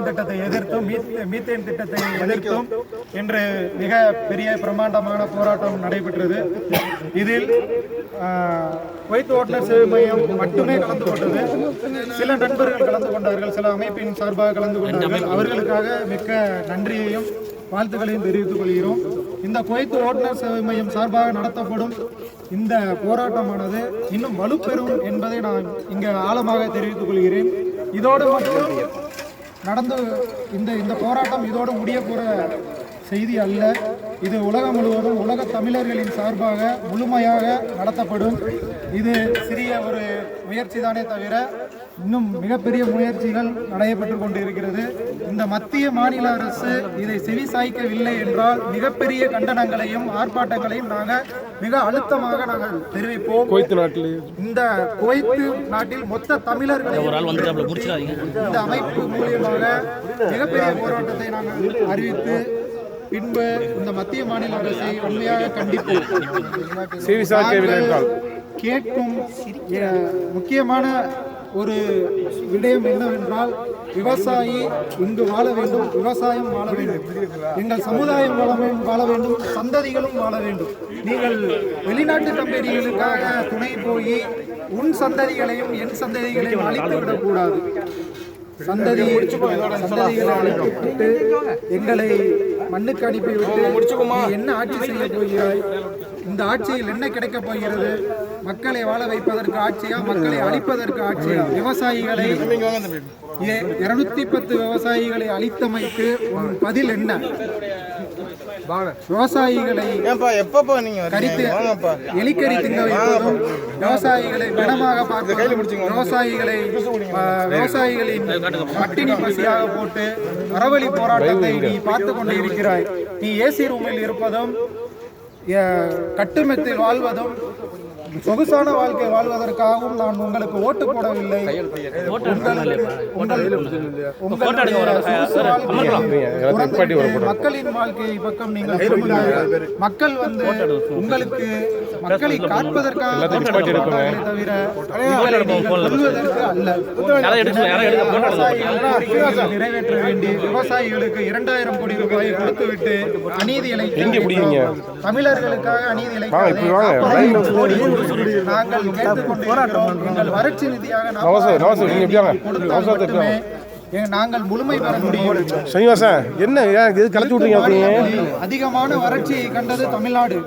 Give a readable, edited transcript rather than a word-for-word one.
திட்டத்தை எதிர்த்தும் மீத்தேன் திட்டத்தை எதிர்த்தும் இன்று மிக பெரிய பிரம்மாண்டமான போராட்டம் நடைபெற்றது. இதில் குவைத் ஓட்டுநர் சேவை மையம் மட்டுமே கலந்து கொண்டது. சில நண்பர்கள் கலந்து கொண்டார்கள், சில அமைப்பின் சார்பாக கலந்து கொண்டார்கள். அவர்களுக்காக மிக்க நன்றியையும் வாழ்த்துக்களையும் தெரிவித்துக் கொள்கிறோம். இந்த குவைத் ஓட்டுநர் சேவை மையம் சார்பாக நடத்தப்படும் இந்த போராட்டமானது இன்னும் வலுப்பெறும் என்பதை நான் இங்கு ஆழமாக தெரிவித்துக் கொள்கிறேன். இதோடு மட்டும் நடந்து இந்த போராட்டம் இதோடு முடிய போகிற செய்தி அல்ல. இது உலகம் முழுவதும் உலக தமிழர்களின் சார்பாக முழுமையாக நடத்தப்படும். இது சிறிய ஒரு முயற்சி தானே தவிர இன்னும் மிகப்பெரிய முயற்சிகள் நடைபெற்று கொண்டு இருக்கிறது. இந்த மத்திய மாநில அரசு இதை செவி சாய்க்கவில்லை என்றால் மிகப்பெரிய கண்டனங்களையும் ஆர்ப்பாட்டங்களையும் நாங்கள் மிக அழுத்தமாக நாங்கள் தெரிவிப்போம். இந்த குவைத்து நாட்டில் மொத்த தமிழர்களையும் இந்த அமைப்பு மூலியமாக மிகப்பெரிய போராட்டத்தை நாங்கள் அறிவித்து பின்பு இந்த மத்திய மாநில அரசை உண்மையாக கண்டிப்போம். கேட்கும் முக்கியமான ஒரு விடயம் என்னவென்றால், விவசாயி இங்கு வாழ வேண்டும், விவசாயம் வாழ வேண்டும், எங்கள் சமுதாயம் வாழ வேண்டும், சந்ததிகளும் வாழ வேண்டும். நீங்கள் வெளிநாட்டு கம்பெனிகளுக்காக துணை போய் உன் சந்ததிகளையும் என் சந்ததிகளையும் அழித்து விடக்கூடாது. சந்ததிகளை அழைத்துவிட்டு எங்களை மண்ணுக்கு அனுப்பிவிட்டு என்ன ஆட்சி செய்ய போகிறாய்? இந்த ஆட்சியில் என்ன கிடைக்கப் போகிறது? மக்களை வாழ வைப்பதற்கு ஆட்சியா, மக்களை அழிப்பதற்கு ஆட்சியா? விவசாயிகளை 210 விவசாயிகளை அழித்தமைக்கு உன் பதில் என்ன? விவசாயிகளை எலிக்கறி திங்க வைப்பதும், விவசாயிகளை கனமாக பார்ப்பதும், விவசாயிகளின் பட்டினி பசியாக போட்டு அறவழி போராட்டத்தை நீ பார்த்து கொண்டு இருக்கிறாய். நீ ஏசி ரூமில் இருப்பதும், கட்டுமெத்தில் வாழ்வதும், சொகுசான வாழ்க்கை வாழ்வதற்காகவும் நான் உங்களுக்கு ஓட்டு போடவில்லை. மக்களின் வாழ்க்கையை பக்கம் நீங்கள் திரும்புங்கள். மக்கள் உங்களுக்கு மக்களை காப்பதற்காக தவிர கொள்வதற்கு அல்ல. நிறைவேற்ற வேண்டிய விவசாயிகளுக்கு 2000 கோடி ரூபாயை கொடுத்துவிட்டு அநீதிகளை தமிழர்களுக்காக அநீதிகளை நாங்கள் கேட்டுக்கொண்டிருக்கிறோம். எங்கள் வறட்சி நிதியாக நாங்கள் முழுமை பெற முடியும். என்ன அதிகமான வறட்சியை கண்டது தமிழ்நாடு.